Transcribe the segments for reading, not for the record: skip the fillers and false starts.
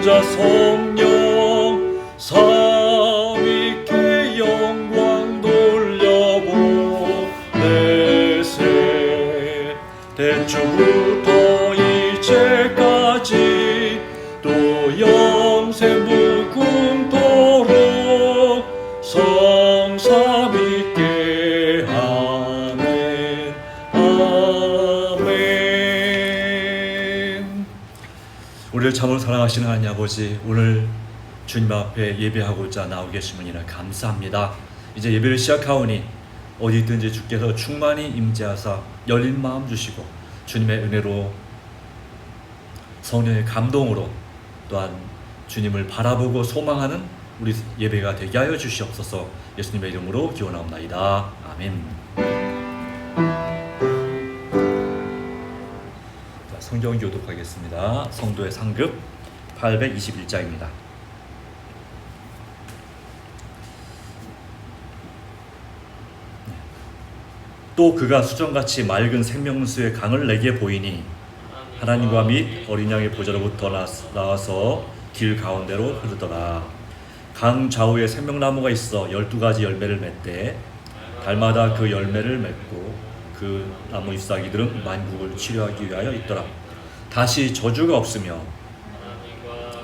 성자 성령 삼위께 영광 돌려보내세. 대초부터 이제까지 또 영생 무궁토록 성삼위께 아멘. 아멘. 우리를 참으로 사랑하시는 하나님 아버지, 오늘 주님 앞에 예배하고자 나오게 하심을 감사합니다. 이제 예배를 시작하오니 어디 있든지 주께서 충만히 임재하사 열린 마음 주시고 주님의 은혜로 성령의 감동으로 또한 주님을 바라보고 소망하는 우리 예배가 되게 하여 주시옵소서. 예수님의 이름으로 기원하옵나이다. 아멘. 자, 성경 교독하겠습니다. 성도의 상급 821장입니다. 또 그가 수정같이 맑은 생명수의 강을 내게 보이니 하나님과 및 어린 양의 보좌로부터 나와서 길 가운데로 흐르더라. 강 좌우에 생명나무가 있어 12가지 열매를 맺되 달마다 그 열매를 맺고 그 나무 잎사귀들은 만국을 치료하기 위하여 있더라. 다시 저주가 없으며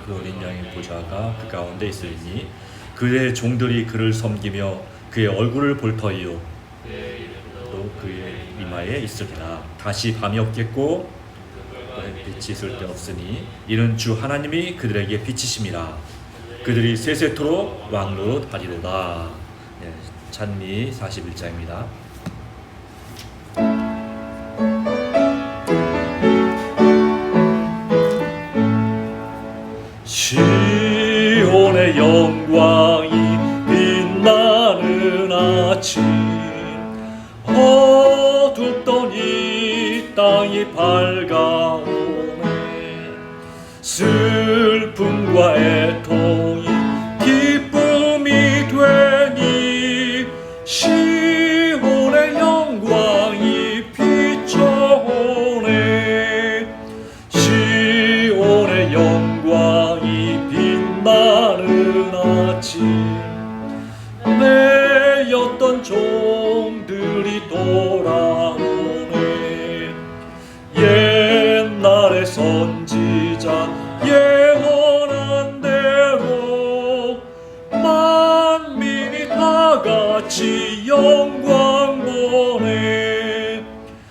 그 어린 양의 보좌가 그 가운데 있으니 그의 종들이 그를 섬기며 그의 얼굴을 볼 터이요 또 그의 이마에 있으리라. 다시 밤이 없겠고 빛이 있을 데 없으니 이는 주 하나님이 그들에게 비치심이라. 그들이 세세토록 왕노릇하리로다. 네, 찬미 41장입니다. 시온의 영광이 빛나는 아침, 어둡던 이 땅이 밝아오네. 슬픔과 애통이 기쁨이 되니 시온의 영광이 비춰오네. 시온의 영광이 빛나는 아침, 내였던 종들이 돌아오네. 옛날의 선지자 예언한 대로 만민이 다같이 영광 보내.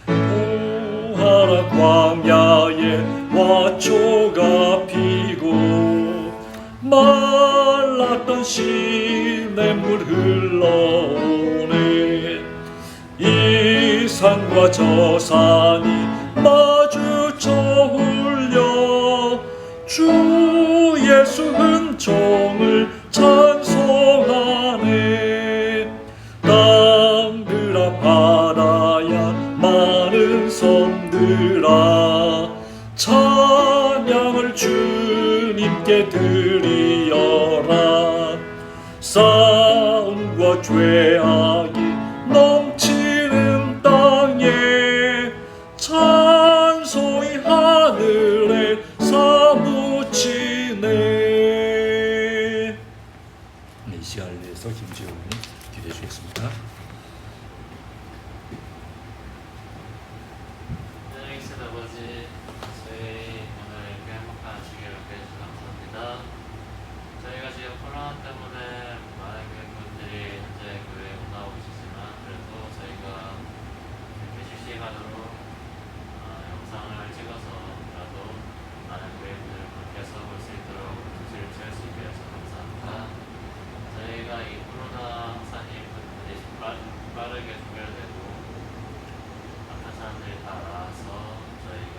보하라 광야에 화초가 피고 말랐던 시냇물 흘러오네. 이 산과 저 산이 마주쳐 울려 주 예수 은총을 찬송하네. 땅들아 바다야 많은 섬들아 찬양을 주님께 드리어라. 싸움과 죄악이 넘치는 땅에 찬송이 하늘에 사무치네. 이 시간을 위해서 김지호님 기도해 주겠습니다. 하나님 아버지, 저희 오늘 이렇게 행복한 주기를 해주셔서 감사합니다. 저희가 지금 코로나 때문에 많은 교회분들이 현재 교회에 못 나오고 계시지만 그래도 저희가 이렇게 실시간으로 영상을 찍어서라도 많은 교회분들을 밖에서 볼 수 있도록 조치를 취할 수 있게 해서 감사합니다. 저희가 이 코로나 확산이 빠르게 종결되고 악한 사람들이 다 나와서 저희가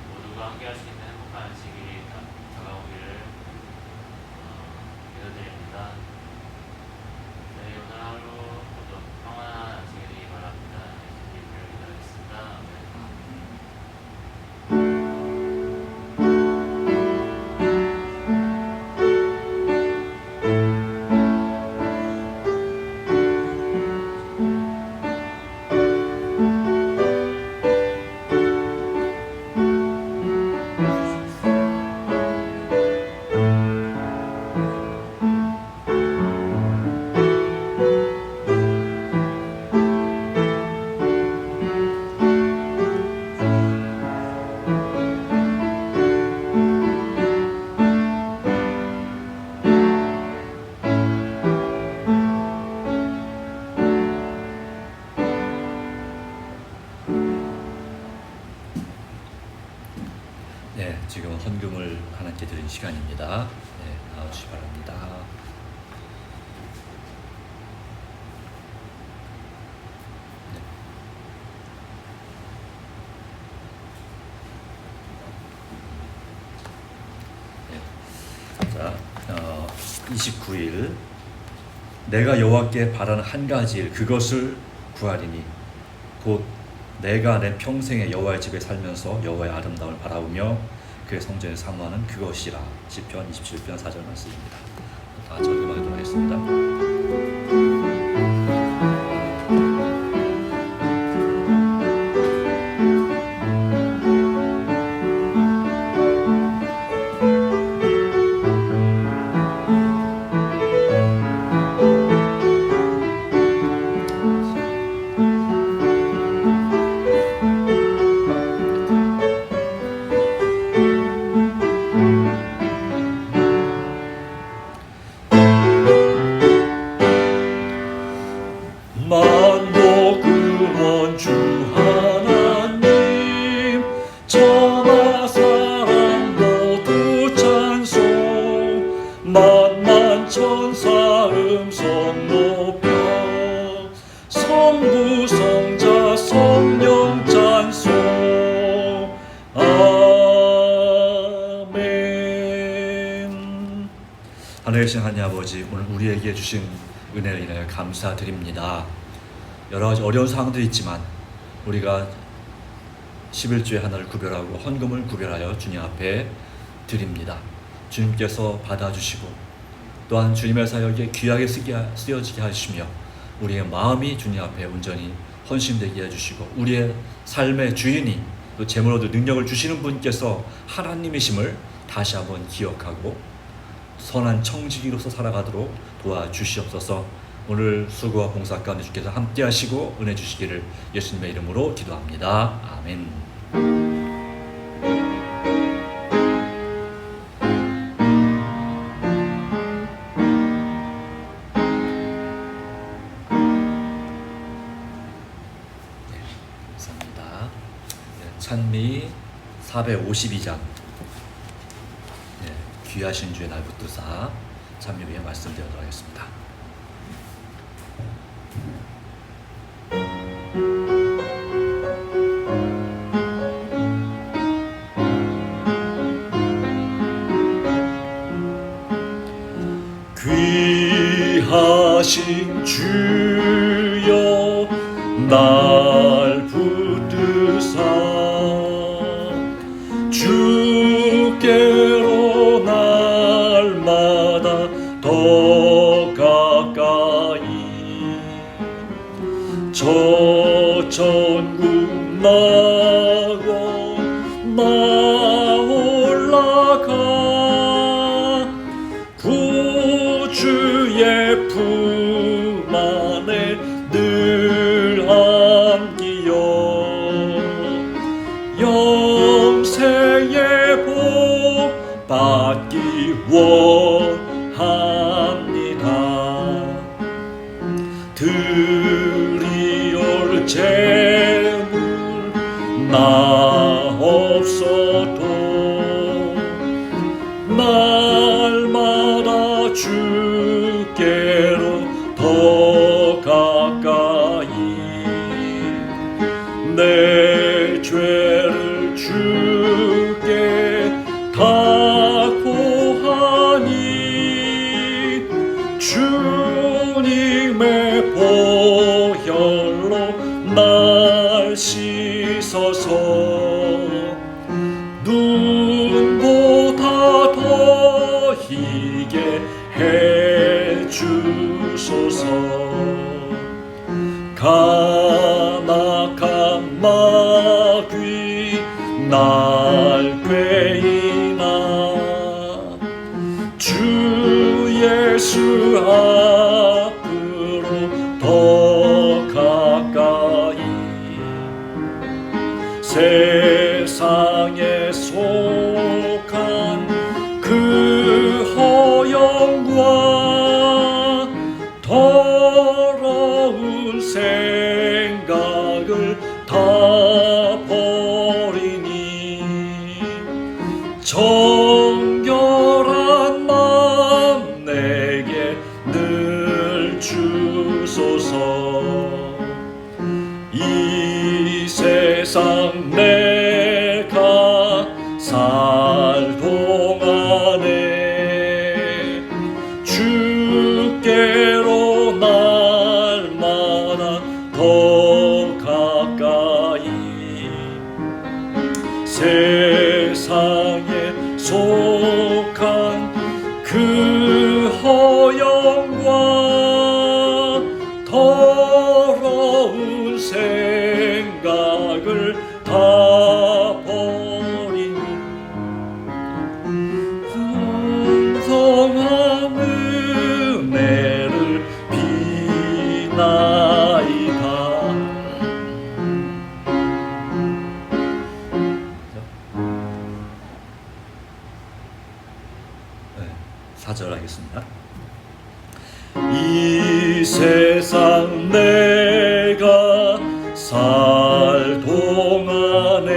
모두가 함께 할 수 있는 행복한 시기 다가오기를 기도드립니다. 저희 오늘 하루 모두 평안한 아침이 되기 바랍니다. 예수님을 기도하겠습니다. 아멘. 네, 지금 헌금을 하나님께 드리는 시간입니다. 네, 나와주시기 바랍니다. 자, 29일 내가 여호와께 바라는 한 가지 일 그것을 구하리니 곧 내가 내 평생에 여호와의 집에 살면서 여호와의 아름다움을 바라보며 그의 성전을 사모하는 그것이라. 시편 27편 4절 말씀입니다. 다 같이 읽어보도록 하겠습니다. 만복 근원 주 하나님 천하 사람 모두 찬송 만만 천사 음성 높여 성부 성자 성령 찬송 아멘. 하늘에 계신 하나님 아버지, 오늘 우리에게 주신 은혜를 인하여 감사드립니다. 여러 가지 어려운 상황도 있지만 우리가 11주의 하나를 구별하고 헌금을 구별하여 주님 앞에 드립니다. 주님께서 받아주시고 또한 주님의 사역에 귀하게 쓰여지게 하시며 우리의 마음이 주님 앞에 온전히 헌신되게 해주시고 우리의 삶의 주인이 또 재물로도 능력을 주시는 분께서 하나님이심을 다시 한번 기억하고 선한 청지기로서 살아가도록 도와주시옵소서. 오늘 수고와 봉사 가운데 주께서 함께 하시고 은혜 주시기를 예수님의 이름으로 기도합니다. 아멘. 네, 감사합니다. 네, 찬미 452장 귀하신 주의 날 붙드사 찬미 위에 말씀드리도록 하겠습니다. 귀하신 주여 날 붙드사 주께로 날마다 더 가까이 저 천국 나고 나 올라가 구주의 품 안에 늘 안기어 영생의 복 받기 원합니다. 드리올 재물 나 없어도 날마다 주께로 더 가까이 내 죄를 주께 다 고하니 주님의 보혈로 날 씻어서 눈보다 더 희게 해주소서. 간악한 마귀 날 꾀이나 주 예수 앞으로 더 가까이 세상에 속한 그 허영과 더러운 생각을 다 버리니 정결한 마음 내게 늘 주소서. 이 세상 내가 살 동안에 주께로 날마다 더 가까이 세상에 속한 그 허영과 더러운 생각을 다 버리니 풍성한 은혜를 비나이다. 네, 4절 하겠습니다. 이 세상 내가 살 동안에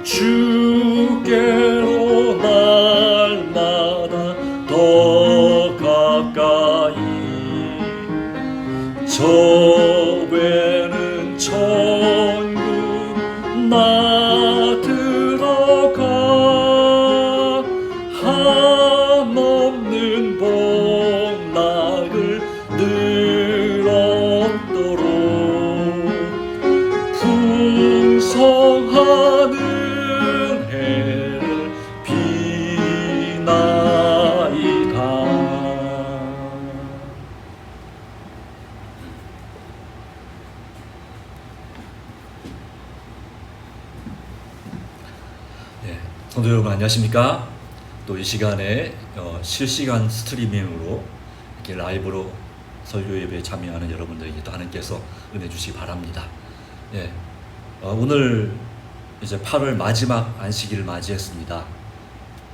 주께로 날마다 더 가까이 저 외는 천국 나 들어가 한없는 복락을 늘 얻도록 풍성한 은혜를 비나이다. 네, 성도 여러분 안녕하십니까? 또 이 시간에 실시간 스트리밍으로 이렇게 라이브로 설교 예배에 참여하는 여러분들에게 또 하나님께서 은혜 주시기 바랍니다. 예, 오늘 이제 8월 마지막 안식일을 맞이했습니다.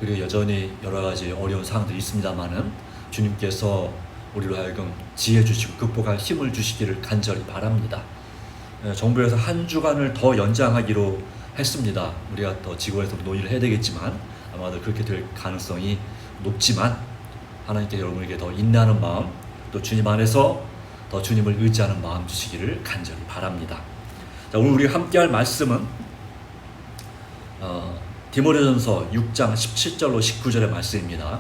그리고 여전히 여러 가지 어려운 상황들이 있습니다만은 주님께서 우리로 하여금 지혜 주시고 극복할 힘을 주시기를 간절히 바랍니다. 예, 정부에서 한 주간을 더 연장하기로 했습니다. 우리가 더 지구에서 논의를 해야 되겠지만 아마도 그렇게 될 가능성이 높지만 하나님께 여러분에게 더 인내하는 마음 또 주님 안에서 더 주님을 의지하는 마음 주시기를 간절히 바랍니다. 자, 오늘 우리가 함께할 말씀은 디모데전서 6장 17절로 19절의 말씀입니다.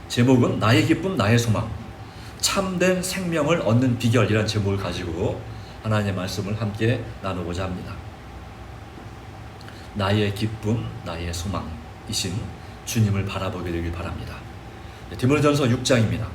제목은 나의 기쁨 나의 소망 참된 생명을 얻는 비결이라는 제목을 가지고 하나님의 말씀을 함께 나누고자 합니다. 나의 기쁨 나의 소망이신 주님을 바라보게 되길 바랍니다. 디모데전서 6장입니다.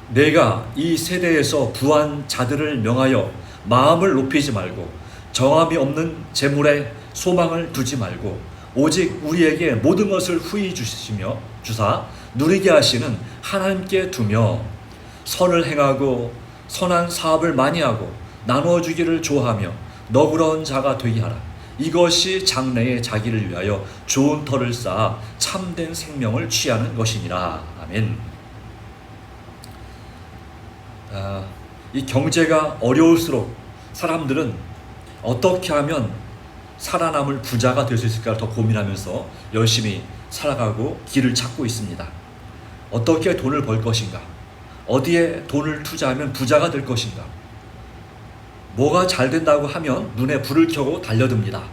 내가 이 세대에서 부한 자들을 명하여 마음을 높이지 말고 정함이 없는 재물에 소망을 두지 말고 오직 우리에게 모든 것을 후히 주시며 주사 누리게 하시는 하나님께 두며 선을 행하고 선한 사업을 많이 하고 나누어 주기를 좋아하며 너그러운 자가 되게 하라. 이것이 장래에 자기를 위하여 좋은 터를 쌓아 참된 생명을 취하는 것이니라. 아멘. 이 경제가 어려울수록 사람들은 어떻게 하면 살아남을 부자가 될 수 있을까 더 고민하면서 열심히 살아가고 길을 찾고 있습니다. 어떻게 돈을 벌 것인가? 어디에 돈을 투자하면 부자가 될 것인가? 뭐가 잘 된다고 하면 눈에 불을 켜고 달려듭니다.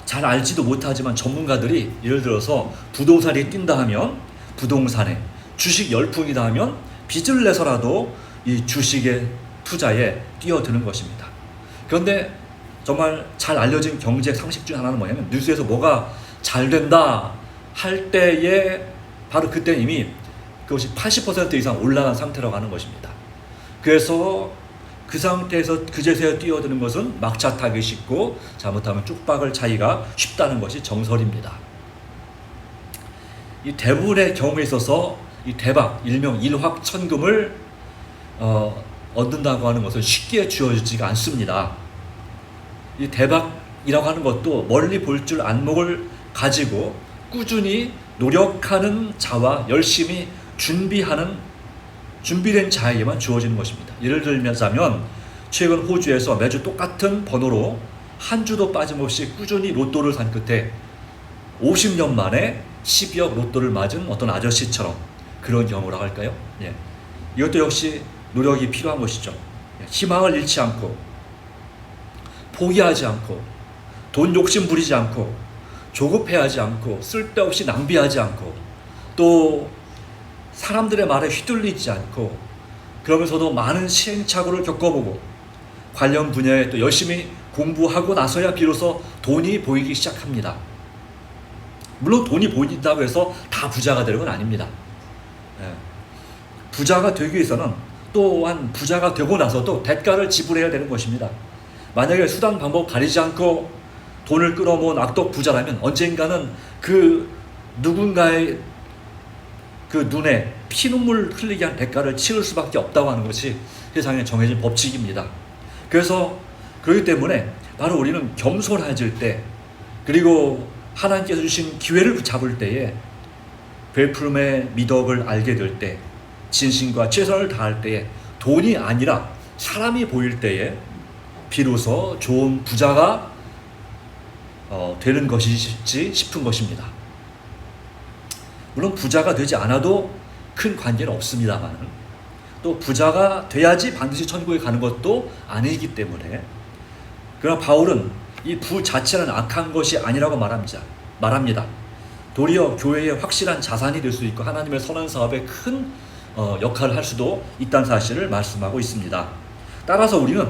잘 알지도 못하지만 전문가들이 예를 들어서 부동산이 뛴다 하면 부동산에 주식 열풍이다 하면 빚을 내서라도 이 주식의 투자에 뛰어드는 것입니다. 그런데 정말 잘 알려진 경제 상식 중 하나는 뭐냐면 뉴스에서 뭐가 잘 된다 할 때에 바로 그때 이미 그것이 80% 이상 올라간 상태라고 하는 것입니다. 그래서 그 상태에서 그제서야 뛰어드는 것은 막차 타기 쉽고 잘못하면 쪽박을 차기가 쉽다는 것이 정설입니다. 이 대부분의 경우에 있어서 이 대박, 일명 일확천금을 얻는다고 하는 것은 쉽게 주어지지가 않습니다. 이 대박이라고 하는 것도 멀리 볼 줄 안목을 가지고 꾸준히 노력하는 자와 열심히 준비하는 준비된 자에게만 주어지는 것입니다. 예를 들자면 최근 호주에서 매주 똑같은 번호로 한 주도 빠짐없이 꾸준히 로또를 산 끝에 50년 만에 12억 로또를 맞은 어떤 아저씨처럼 그런 경우라고 할까요? 예. 이것도 역시 노력이 필요한 것이죠. 희망을 잃지 않고 포기하지 않고 돈 욕심 부리지 않고 조급해하지 않고 쓸데없이 낭비하지 않고 또 사람들의 말에 휘둘리지 않고 그러면서도 많은 시행착오를 겪어보고 관련 분야에 또 열심히 공부하고 나서야 비로소 돈이 보이기 시작합니다. 물론 돈이 보인다고 해서 다 부자가 되는 건 아닙니다. 예. 부자가 되기 위해서는 또한 부자가 되고 나서도 대가를 지불해야 되는 것입니다. 만약에 수단 방법 가리지 않고 돈을 끌어모은 악덕 부자라면 언젠가는 그 누군가의 그 눈에 피눈물 흘리게 한 대가를 치를 수밖에 없다고 하는 것이 세상에 정해진 법칙입니다. 그래서 그렇기 때문에 바로 우리는 겸손해질 때 그리고 하나님께서 주신 기회를 잡을 때에 베풀음의 미덕을 알게 될 때 진심과 최선을 다할 때에 돈이 아니라 사람이 보일 때에 비로소 좋은 부자가 되는 것이지 싶은 것입니다. 물론 부자가 되지 않아도 큰 관계는 없습니다만 또 부자가 돼야지 반드시 천국에 가는 것도 아니기 때문에 그러나 바울은 이 부 자체는 악한 것이 아니라고 말합니다. 도리어 교회의 확실한 자산이 될 수 있고 하나님의 선한 사업에 큰 역할을 할 수도 있다는 사실을 말씀하고 있습니다. 따라서 우리는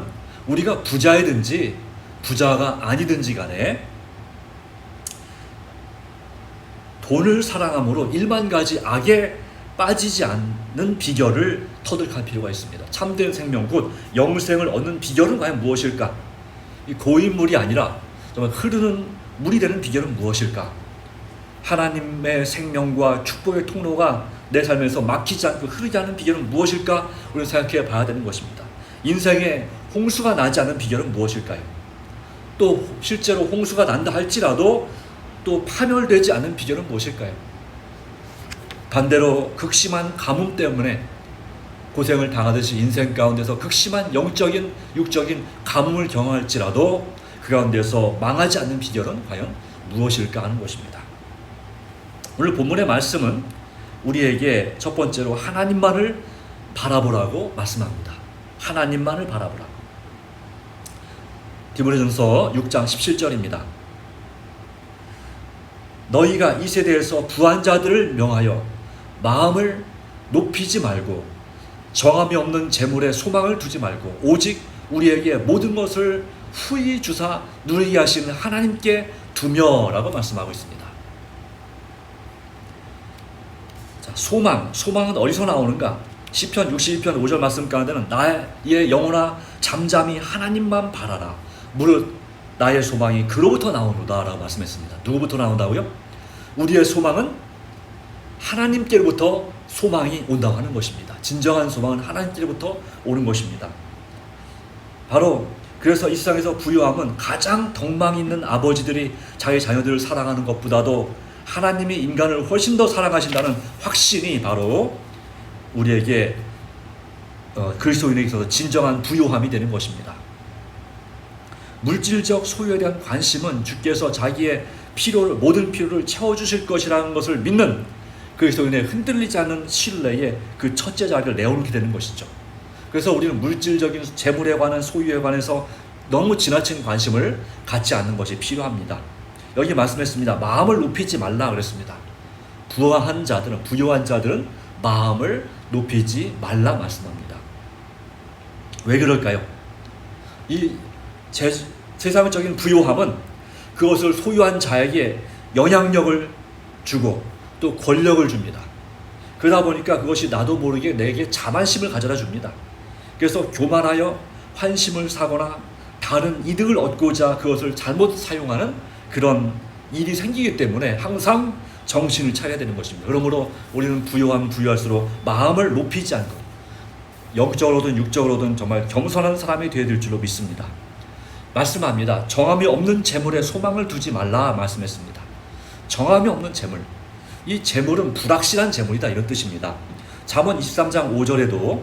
우리가 부자이든지 부자가 아니든지 간에 돈을 사랑함으로 1만 가지 악에 빠지지 않는 비결을 터득할 필요가 있습니다. 참된 생명 곧 영생을 얻는 비결은 과연 무엇일까? 이 고인물이 아니라 정말 흐르는 물이 되는 비결은 무엇일까? 하나님의 생명과 축복의 통로가 내 삶에서 막히지 않고 흐르지 않는 비결은 무엇일까? 우리는 생각해 봐야 되는 것입니다. 인생에 홍수가 나지 않는 비결은 무엇일까요? 또 실제로 홍수가 난다 할지라도 또 파멸되지 않는 비결은 무엇일까요? 반대로 극심한 가뭄 때문에 고생을 당하듯이 인생 가운데서 극심한 영적인 육적인 가뭄을 경험할지라도 그 가운데서 망하지 않는 비결은 과연 무엇일까 하는 것입니다. 오늘 본문의 말씀은 우리에게 첫 번째로 하나님만을 바라보라고 말씀합니다. 하나님만을 바라보라. 디모데전서 6장 17절입니다. 너희가 이 세대에서 부한 자들을 명하여 마음을 높이지 말고 정함이 없는 재물에 소망을 두지 말고 오직 우리에게 모든 것을 후히 주사 누리게 하시는 하나님께 두며라고 말씀하고 있습니다. 자, 소망은 어디서 나오는가? 시편 62편 5절 말씀 가운데는 나의 영혼아 잠잠히 하나님만 바라라. 무릇 나의 소망이 그로부터 나오노다 라고 말씀했습니다. 누구부터 나온다고요? 우리의 소망은 하나님께로부터 소망이 온다고 하는 것입니다. 진정한 소망은 하나님께로부터 오는 것입니다. 바로 그래서 이 세상에서 부유함은 가장 덕망 있는 아버지들이 자기 자녀들을 사랑하는 것보다도 하나님이 인간을 훨씬 더 사랑하신다는 확신이 바로 우리에게 그리스도인에게 있어서 진정한 부유함이 되는 것입니다. 물질적 소유에 대한 관심은 주께서 자기의 모든 필요를 채워주실 것이라는 것을 믿는 그리스도인의 흔들리지 않는 신뢰에 그 첫째 자리를 내어놓게 되는 것이죠. 그래서 우리는 물질적인 재물에 관한 소유에 관해서 너무 지나친 관심을 갖지 않는 것이 필요합니다. 여기 말씀했습니다. 마음을 높이지 말라 그랬습니다. 부유한 자들은 마음을 높이지 말라 말씀합니다. 왜 그럴까요? 이 세상적인 부유함은 그것을 소유한 자에게 영향력을 주고 또 권력을 줍니다. 그러다 보니까 그것이 나도 모르게 내게 자만심을 가져다 줍니다. 그래서 교만하여 환심을 사거나 다른 이득을 얻고자 그것을 잘못 사용하는 그런 일이 생기기 때문에 항상 정신을 차려야 되는 것입니다. 그러므로 우리는 부유할수록 마음을 높이지 않고 영적으로든 육적으로든 정말 겸손한 사람이 되어야 될 줄로 믿습니다. 말씀합니다. 정함이 없는 재물에 소망을 두지 말라 말씀했습니다. 정함이 없는 재물, 이 재물은 불확실한 재물이다 이런 뜻입니다. 잠언 23장 5절에도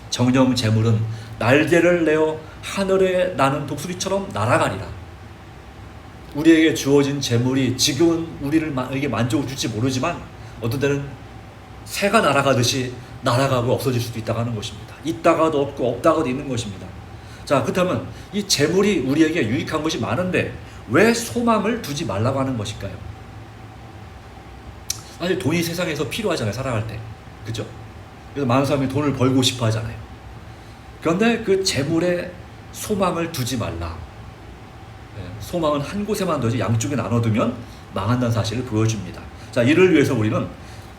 정령 재물은 날개를 내어 하늘에 나는 독수리처럼 날아가리라. 우리에게 주어진 재물이 지금은 우리에게 만족을 줄지 모르지만 어떤 때는 새가 날아가듯이 날아가고 없어질 수도 있다고 하는 것입니다. 있다가도 없고 없다가도 있는 것입니다. 자, 그렇다면 이 재물이 우리에게 유익한 것이 많은데 왜 소망을 두지 말라고 하는 것일까요? 사실 돈이 세상에서 필요하잖아요. 살아갈 때. 그죠? 그래서 많은 사람이 돈을 벌고 싶어 하잖아요. 그런데 그 재물에 소망을 두지 말라. 소망은 한 곳에만 두지 양쪽에 나눠두면 망한다는 사실을 보여줍니다. 자, 이를 위해서 우리는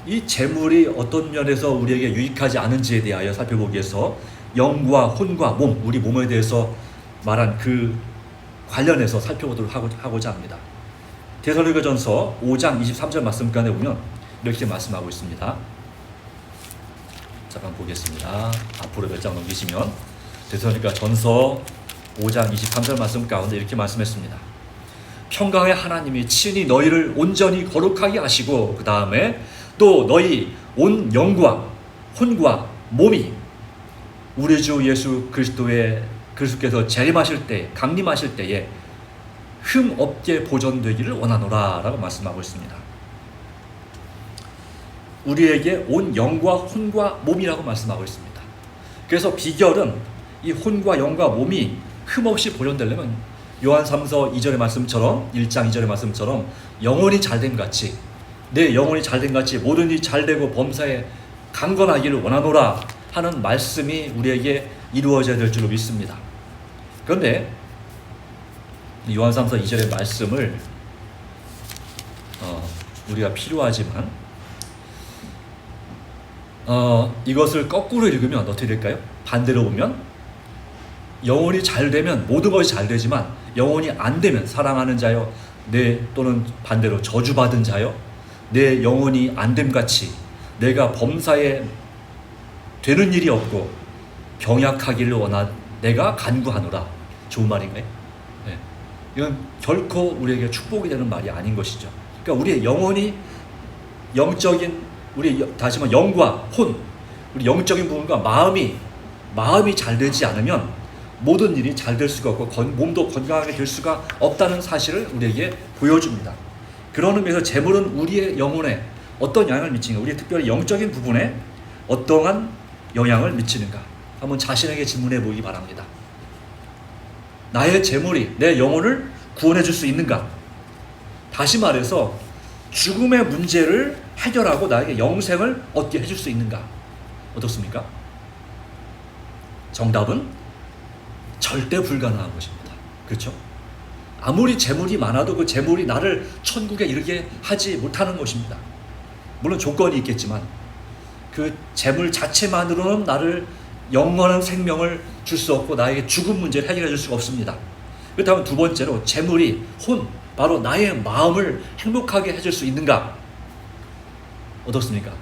이 재물이 어떤 면에서 우리에게 유익하지 않은지에 대하여 살펴보기 위해서 영과 혼과 몸, 우리 몸에 대해서 말한 그 관련해서 살펴보도록 하고자 합니다. 데살로니가전서 5장 23절 말씀 가운데 보면 이렇게 말씀하고 있습니다. 잠깐 보겠습니다. 앞으로 몇 장 넘기시면 데살로니가전서 5장 23절 말씀 가운데 이렇게 말씀했습니다. 평강의 하나님이 친히 너희를 온전히 거룩하게 하시고 그 다음에 또 너희 온 영과 혼과 몸이 우리 주 예수 그리스도께서 재림하실 때 강림하실 때에 흠 없게 보존되기를 원하노라 라고 말씀하고 있습니다. 우리에게 온 영과 혼과 몸이라고 말씀하고 있습니다. 그래서 비결은 이 혼과 영과 몸이 흠없이 보존되려면 요한 3서 2절의 말씀처럼 1장 2절의 말씀처럼 영혼이 잘됨 같이 내 영혼이 잘됨 같이 모든 일이 잘되고 범사에 강건하기를 원하노라 하는 말씀이 우리에게 이루어져야 될 줄로 믿습니다. 그런데 요한 3서 2절의 말씀을 우리가 필요하지만 이것을 거꾸로 읽으면 어떻게 될까요? 반대로 보면 영혼이 잘 되면 모든 것이 잘 되지만 영혼이 안 되면 사랑하는 자여 또는 반대로 저주받은 자여 내 영혼이 안 됨같이 내가 범사에 되는 일이 없고 병약하기를 내가 간구하노라. 좋은 말인가요? 네. 이건 결코 우리에게 축복이 되는 말이 아닌 것이죠. 그러니까 우리의 영혼이 영적인 다시 말해 영과 혼 우리 영적인 부분과 마음이 잘 되지 않으면 모든 일이 잘 될 수가 없고 몸도 건강하게 될 수가 없다는 사실을 우리에게 보여줍니다. 그런 의미에서 재물은 우리의 영혼에 어떤 영향을 미치는가, 우리의 특별히 영적인 부분에 어떠한 영향을 미치는가 한번 자신에게 질문해 보기 바랍니다. 나의 재물이 내 영혼을 구원해 줄 수 있는가? 다시 말해서 죽음의 문제를 해결하고 나에게 영생을 얻게 해줄 수 있는가? 어떻습니까? 정답은 절대 불가능한 것입니다. 그렇죠? 아무리 재물이 많아도 그 재물이 나를 천국에 이르게 하지 못하는 것입니다. 물론 조건이 있겠지만 그 재물 자체만으로는 나를 영원한 생명을 줄 수 없고 나에게 죽음 문제를 해결해 줄 수가 없습니다. 그렇다면 두 번째로 재물이 바로 나의 마음을 행복하게 해줄 수 있는가? 어떻습니까?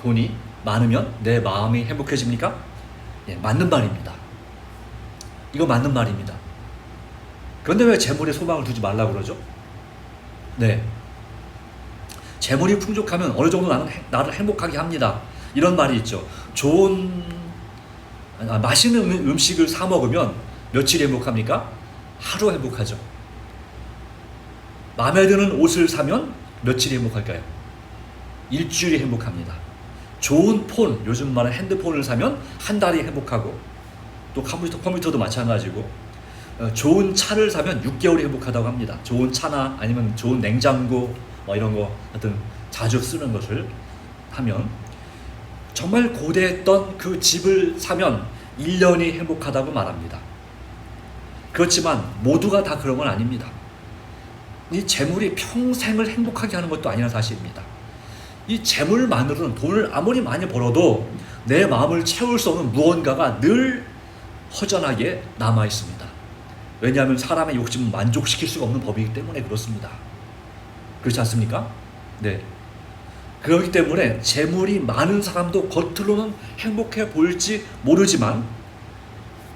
돈이 많으면 내 마음이 행복해집니까? 예, 맞는 말입니다. 이거 맞는 말입니다. 그런데 왜 재물에 소망을 두지 말라고 그러죠? 네. 재물이 풍족하면 어느 정도 나를 행복하게 합니다. 이런 말이 있죠. 맛있는 음식을 사 먹으면 며칠 행복합니까? 하루 행복하죠. 마음에 드는 옷을 사면 며칠이 행복할까요? 일주일이 행복합니다. 좋은 요즘 말하는 핸드폰을 사면 한 달이 행복하고 또 컴퓨터도 마찬가지고 좋은 차를 사면 6개월이 행복하다고 합니다. 좋은 차나 아니면 좋은 냉장고 이런 거 하여튼 자주 쓰는 것을 하면 정말 고대했던 그 집을 사면 1년이 행복하다고 말합니다. 그렇지만 모두가 다 그런 건 아닙니다. 이 재물이 평생을 행복하게 하는 것도 아니라는 사실입니다. 이 재물만으로는 돈을 아무리 많이 벌어도 내 마음을 채울 수 없는 무언가가 늘 허전하게 남아 있습니다. 왜냐하면 사람의 욕심은 만족시킬 수가 없는 법이기 때문에 그렇습니다. 그렇지 않습니까? 네. 그렇기 때문에 재물이 많은 사람도 겉으로는 행복해 보일지 모르지만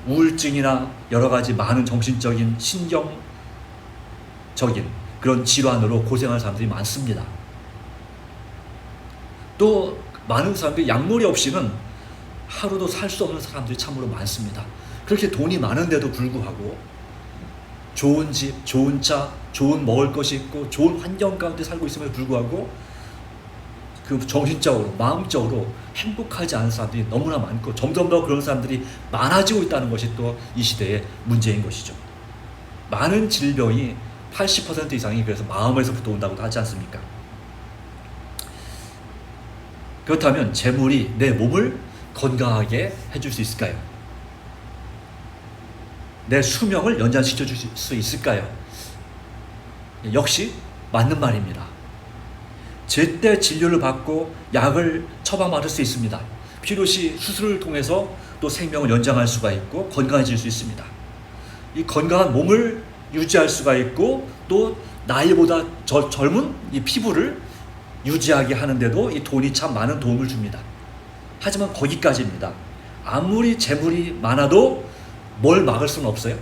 우울증이나 여러 가지 많은 정신적인 신경적인 그런 질환으로 고생하는 사람들이 많습니다. 또 많은 사람들이 약물이 없이는 하루도 살 수 없는 사람들이 참으로 많습니다. 그렇게 돈이 많은데도 불구하고 좋은 집, 좋은 차, 좋은 먹을 것이 있고 좋은 환경 가운데 살고 있음에도 불구하고 그 정신적으로, 마음적으로 행복하지 않은 사람들이 너무나 많고 점점 더 그런 사람들이 많아지고 있다는 것이 또 이 시대의 문제인 것이죠. 많은 질병이 80% 이상이 그래서 마음에서부터 온다고도 하지 않습니까? 그렇다면 재물이 내 몸을 건강하게 해줄 수 있을까요? 내 수명을 연장시켜 줄 수 있을까요? 역시 맞는 말입니다. 제때 진료를 받고 약을 처방받을 수 있습니다. 필요시 수술을 통해서 또 생명을 연장할 수가 있고 건강해질 수 있습니다. 이 건강한 몸을 유지할 수가 있고 또 나이보다 젊은 이 피부를 유지하게 하는데도 이 돈이 참 많은 도움을 줍니다. 하지만 거기까지입니다. 아무리 재물이 많아도 뭘 막을 수는 없어요.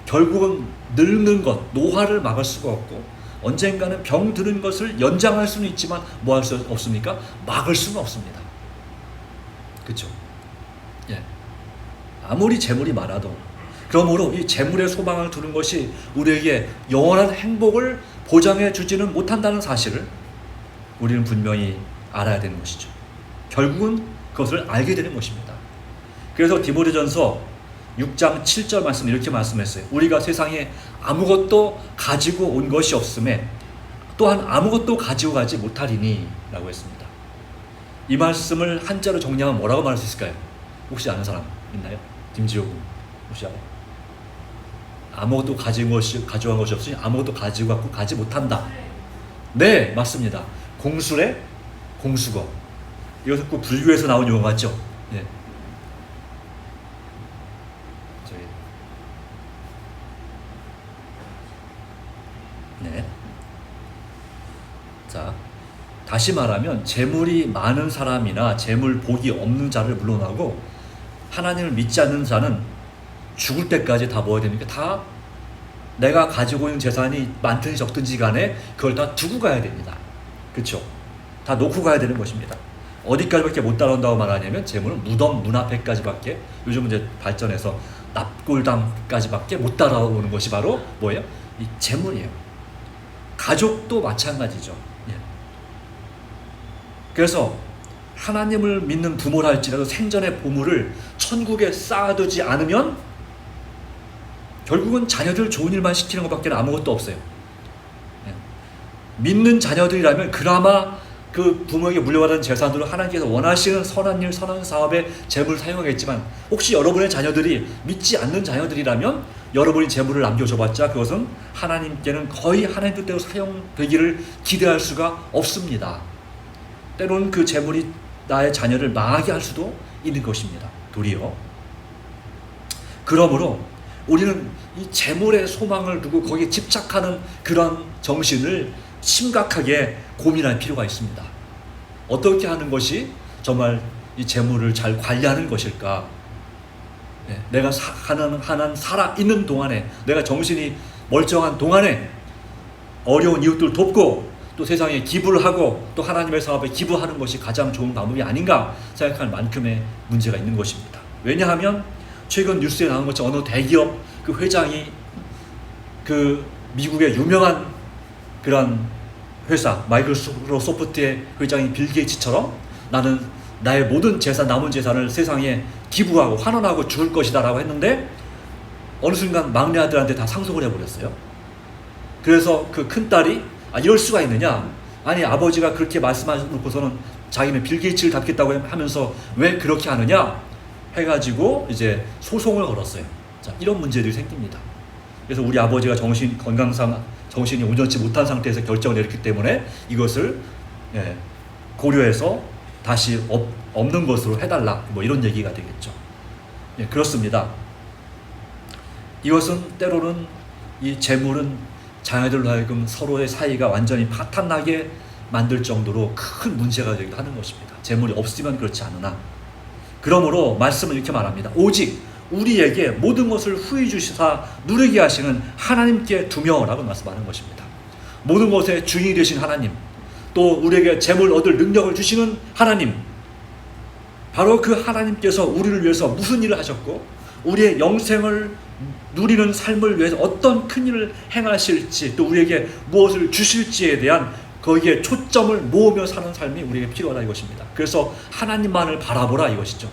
결국은 늙는 것, 노화를 막을 수가 없고 언젠가는 병 드는 것을 연장할 수는 있지만 뭐 할 수 없습니까? 막을 수는 없습니다. 그렇죠? 예. 아무리 재물이 많아도 그러므로 이 재물에 소망을 두는 것이 우리에게 영원한 행복을 보장해 주지는 못한다는 사실을 우리는 분명히 알아야 되는 것이죠. 결국은 그것을 알게 되는 것입니다. 그래서 디모데전서 6장 7절 말씀 이렇게 말씀했어요. 우리가 세상에 아무것도 가지고 온 것이 없음에 또한 아무것도 가지고 가지 못하리니 라고 했습니다. 이 말씀을 한자로 정리하면 뭐라고 말할 수 있을까요? 혹시 아는 사람 있나요? 김지호 혹시 알아요? 아무것도 가져간 것이 없으니 아무것도 가지고 갖고 가지 못한다. 네, 맞습니다. 공술의 공수거. 이것은 꼭 불교에서 나온 용어 같죠? 네. 네. 자, 다시 말하면 재물이 많은 사람이나 재물 복이 없는 자를 물러나고 하나님을 믿지 않는 자는 죽을 때까지 다 뭐야 됩니까? 다 내가 가지고 있는 재산이 많든지 적든지 간에 그걸 다 두고 가야 됩니다. 그렇죠? 다 놓고 가야 되는 것입니다. 어디까지밖에 못 따라온다고 말하냐면 재물은 무덤 문 앞에까지밖에, 요즘은 이제 발전해서 납골당까지밖에 못 따라오는 것이 바로 뭐예요? 이 재물이에요. 가족도 마찬가지죠. 예. 그래서 하나님을 믿는 부모라 할지라도 생전의 보물을 천국에 쌓아두지 않으면 결국은 자녀들 좋은 일만 시키는 것밖에 아무것도 없어요. 예. 믿는 자녀들이라면 그나마 그 부모에게 물려받은 재산으로 하나님께서 원하시는 선한 일, 선한 사업에 재물을 사용하겠지만 혹시 여러분의 자녀들이 믿지 않는 자녀들이라면 여러분이 재물을 남겨줘봤자 그것은 하나님께는 거의 하나님 뜻대로 사용되기를 기대할 수가 없습니다. 때로는 그 재물이 나의 자녀를 망하게 할 수도 있는 것입니다. 도리어. 그러므로 우리는 이 재물에 소망을 두고 거기에 집착하는 그런 정신을 심각하게 고민할 필요가 있습니다. 어떻게 하는 것이 정말 이 재물을 잘 관리하는 것일까? 네, 내가 살아있는 동안에, 내가 정신이 멀쩡한 동안에 어려운 이웃들 돕고 또 세상에 기부를 하고 또 하나님의 사업에 기부하는 것이 가장 좋은 방법이 아닌가 생각할 만큼의 문제가 있는 것입니다. 왜냐하면 최근 뉴스에 나온 것처럼 어느 대기업 그 회장이 그 미국의 유명한 그런 회사 마이크로소프트의 회장인 빌 게이츠처럼 나는 나의 모든 재산, 남은 재산을 세상에 기부하고 환원하고 줄 것이다 라고 했는데 어느 순간 막내 아들한테 다 상속을 해버렸어요. 그래서 그 큰딸이 이럴 수가 있느냐, 아니 아버지가 그렇게 말씀하셔놓고서는 자기는 빌 게이츠를 닮겠다고 하면서 왜 그렇게 하느냐 해가지고 이제 소송을 걸었어요. 자, 이런 문제들이 생깁니다. 그래서 우리 아버지가 정신이 온전치 못한 상태에서 결정을 내렸기 때문에 이것을 고려해서 다시 없는 것으로 해달라, 뭐 이런 얘기가 되겠죠. 예, 그렇습니다. 이것은 때로는 이 재물은 자녀들로 하여금 서로의 사이가 완전히 파탄나게 만들 정도로 큰 문제가 되기도 하는 것입니다. 재물이 없으면 그렇지 않으나. 그러므로 말씀은 이렇게 말합니다. 오직 우리에게 모든 것을 후히 주시사 누리게 하시는 하나님께 두며라고 말씀하는 것입니다. 모든 것의 주인이 되신 하나님, 또 우리에게 재물 얻을 능력을 주시는 하나님, 바로 그 하나님께서 우리를 위해서 무슨 일을 하셨고 우리의 영생을 누리는 삶을 위해서 어떤 큰 일을 행하실지 또 우리에게 무엇을 주실지에 대한 거기에 초점을 모으며 사는 삶이 우리에게 필요하다 이것입니다. 그래서 하나님만을 바라보라 이것이죠.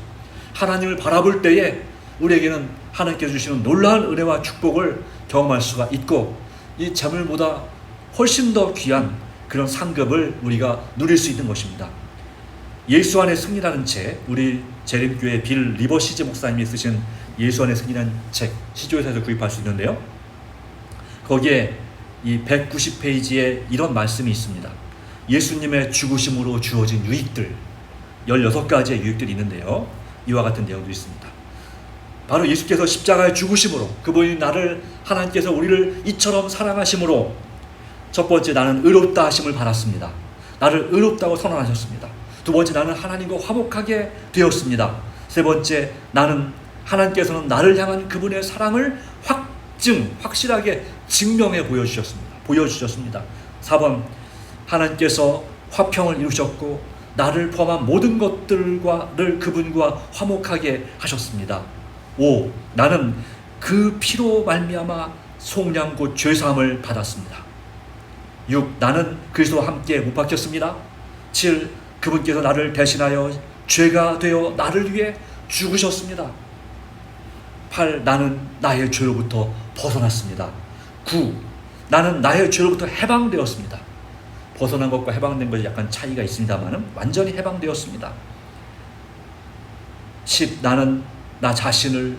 하나님을 바라볼 때에 우리에게는 하나님께서 주시는 놀라운 은혜와 축복을 경험할 수가 있고 이 재물보다 훨씬 더 귀한 그런 상급을 우리가 누릴 수 있는 것입니다. 예수 안의 승리라는 책, 우리 재림교회 빌 리버시즈 목사님이 쓰신 예수 안의 승리라는 책 시조에서 구입할 수 있는데요. 거기에 이 190페이지에 이런 말씀이 있습니다. 예수님의 죽으심으로 주어진 유익들 16가지의 유익들이 있는데요. 이와 같은 내용도 있습니다. 바로 예수께서 십자가의 죽으심으로 그분이 나를 하나님께서 우리를 이처럼 사랑하심으로 첫 번째 나는 의롭다 하심을 받았습니다. 나를 의롭다고 선언하셨습니다. 두 번째 나는 하나님과 화목하게 되었습니다. 세 번째 나는 하나님께서는 나를 향한 그분의 사랑을 확실하게 증명해 보여주셨습니다. 4번 하나님께서 화평을 이루셨고 나를 포함한 모든 것들을 그분과 화목하게 하셨습니다. 5. 나는 그 피로 말미암아 속량 곧 죄사함을 받았습니다. 6. 나는 그리스도와 함께 못 박혔습니다. 7. 그분께서 나를 대신하여 죄가 되어 나를 위해 죽으셨습니다. 8. 나는 나의 죄로부터 벗어났습니다. 9. 나는 나의 죄로부터 해방되었습니다. 벗어난 것과 해방된 것이 약간 차이가 있습니다만 완전히 해방되었습니다. 10. 나는 나 자신은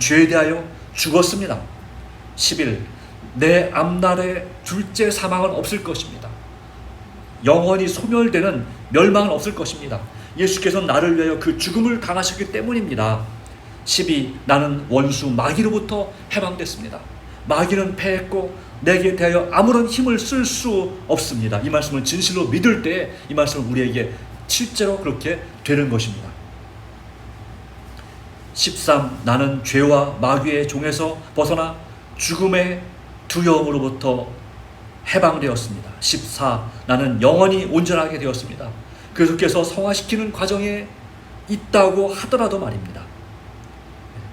죄에 대하여 죽었습니다. 11. 내 앞날에 둘째 사망은 없을 것입니다. 영원히 소멸되는 멸망은 없을 것입니다. 예수께서 나를 위하여 그 죽음을 당하셨기 때문입니다. 12. 나는 원수 마귀로부터 해방됐습니다. 마귀는 패했고 내게 대하여 아무런 힘을 쓸 수 없습니다. 이 말씀을 진실로 믿을 때 이 말씀은 우리에게 실제로 그렇게 되는 것입니다. 13. 나는 죄와 마귀의 종에서 벗어나 죽음의 두려움으로부터 해방되었습니다. 14. 나는 영원히 온전하게 되었습니다. 그리스도께서 성화시키는 과정에 있다고 하더라도 말입니다.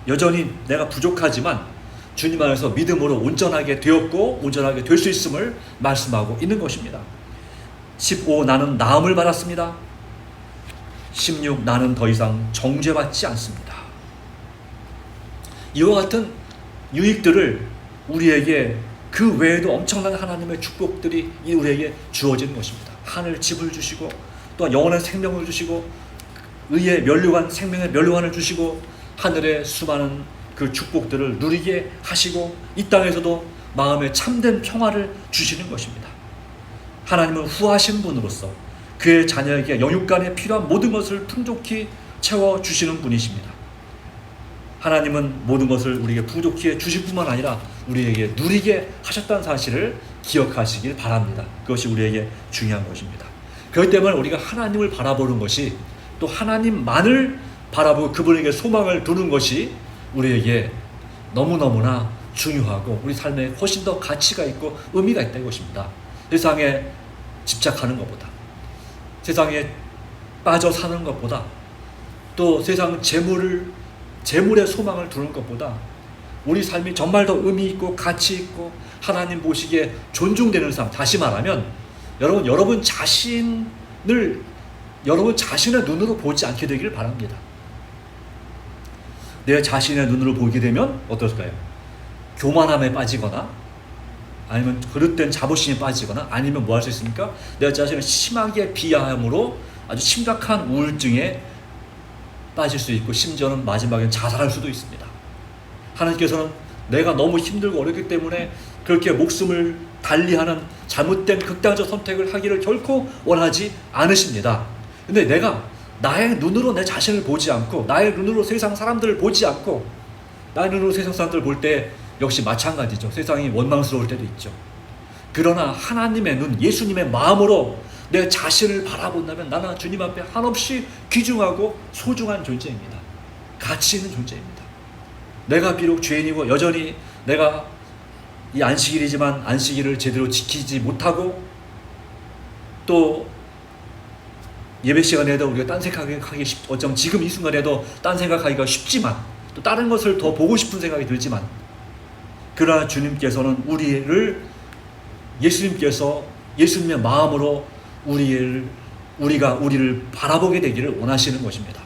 여전히 내가 부족하지만 주님 안에서 믿음으로 온전하게 되었고 온전하게 될 수 있음을 말씀하고 있는 것입니다. 15. 나는 나음을 받았습니다. 16. 나는 더 이상 정죄받지 않습니다. 이와 같은 유익들을 우리에게 그 외에도 엄청난 하나님의 축복들이 우리에게 주어지는 것입니다. 하늘 집을 주시고 또 영원한 생명을 주시고 의의 면류관 생명의 면류관을 주시고 하늘의 수많은 그 축복들을 누리게 하시고 이 땅에서도 마음에 참된 평화를 주시는 것입니다. 하나님은 후하신 분으로서 그의 자녀에게 영육간에 필요한 모든 것을 풍족히 채워주시는 분이십니다. 하나님은 모든 것을 우리에게 부족히 주실 뿐만 아니라 우리에게 누리게 하셨다는 사실을 기억하시길 바랍니다. 그것이 우리에게 중요한 것입니다. 그렇기 때문에 우리가 하나님을 바라보는 것이 또 하나님만을 바라보고 그분에게 소망을 두는 것이 우리에게 너무너무나 중요하고 우리 삶에 훨씬 더 가치가 있고 의미가 있다 이것입니다. 세상에 집착하는 것보다 세상에 빠져 사는 것보다 또 세상 재물의 소망을 두는 것보다 우리 삶이 정말 더 의미 있고 가치 있고 하나님 보시기에 존중되는 삶, 다시 말하면 여러분 자신의 눈으로 보지 않게 되기를 바랍니다. 내 자신의 눈으로 보게 되면 어떨까요? 교만함에 빠지거나 아니면 그릇된 자부심에 빠지거나 아니면 뭐 할 수 있습니까? 내 자신을 심하게 비하함으로 아주 심각한 우울증에 빠질 수 있고 심지어는 마지막엔 자살할 수도 있습니다. 하나님께서는 내가 너무 힘들고 어렵기 때문에 그렇게 목숨을 달리하는 잘못된 극단적 선택을 하기를 결코 원하지 않으십니다. 근데 내가 나의 눈으로 내 자신을 보지 않고 나의 눈으로 세상 사람들을 보지 않고 나의 눈으로 세상 사람들을 볼 때 역시 마찬가지죠. 세상이 원망스러울 때도 있죠. 그러나 하나님의 눈, 예수님의 마음으로 내 자신을 바라본다면 나는 주님 앞에 한없이 귀중하고 소중한 존재입니다. 가치 있는 존재입니다. 내가 비록 죄인이고 여전히 내가 이 안식일이지만 안식일을 제대로 지키지 못하고 또 예배 시간에도 우리가 딴 생각하기 어쩌면 지금 이 순간에도 딴 생각하기가 쉽지만 또 다른 것을 더 보고 싶은 생각이 들지만 그러나 주님께서는 예수님의 마음으로 우리가 우리를 바라보게 되기를 원하시는 것입니다.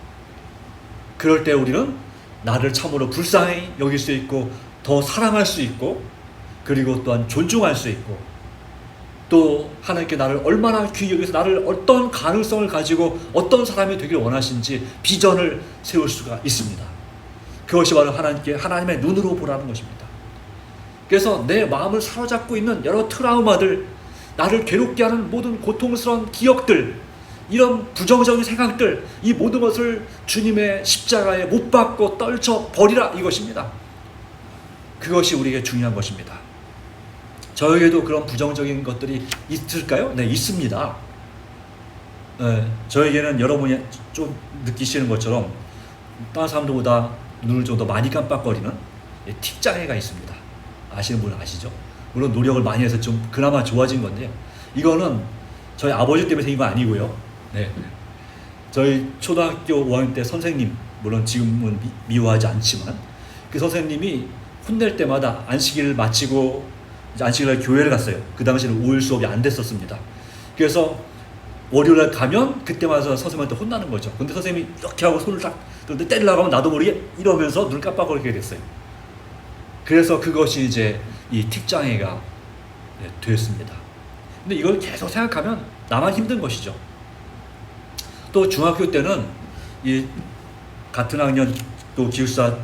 그럴 때 우리는 나를 참으로 불쌍히 여길 수 있고 더 사랑할 수 있고 그리고 또한 존중할 수 있고 또 하나님께 나를 얼마나 귀히 여기서 나를 어떤 가능성을 가지고 어떤 사람이 되기를 원하시는지 비전을 세울 수가 있습니다. 그것이 바로 하나님의 눈으로 보라는 것입니다. 그래서 내 마음을 사로잡고 있는 여러 트라우마들, 나를 괴롭게 하는 모든 고통스러운 기억들, 이런 부정적인 생각들, 이 모든 것을 주님의 십자가에 못 박고 떨쳐버리라 이것입니다. 그것이 우리에게 중요한 것입니다. 저에게도 그런 부정적인 것들이 있을까요? 네, 있습니다. 저에게는 여러분이 좀 느끼시는 것처럼 다른 사람들보다 눈을 좀 더 많이 깜빡거리는 틱장애가 있습니다. 아시는 분은 아시죠? 물론 노력을 많이 해서 좀 그나마 좋아진 건데 이거는 저희 아버지 때문에 생긴 거 아니고요. 네. 저희 초등학교 5학년 때 선생님, 물론 지금은 미워하지 않지만 그 선생님이 혼낼 때마다 안식일을 마치고 이제 안식일날 교회를 갔어요. 그 당시에는 5일 수업이 안 됐었습니다. 그래서 월요일날 가면 그때마다 선생님한테 혼나는 거죠. 근데 선생님이 이렇게 하고 손을 딱 때리려고 하면 나도 모르게 이러면서 눈을 깜빡거리게 됐어요. 그래서 그것이 이제 이 틱장애가 되었습니다. 근데 이걸 계속 생각하면 나만 힘든 것이죠. 또 중학교 때는 이 같은 학년 또 기숙사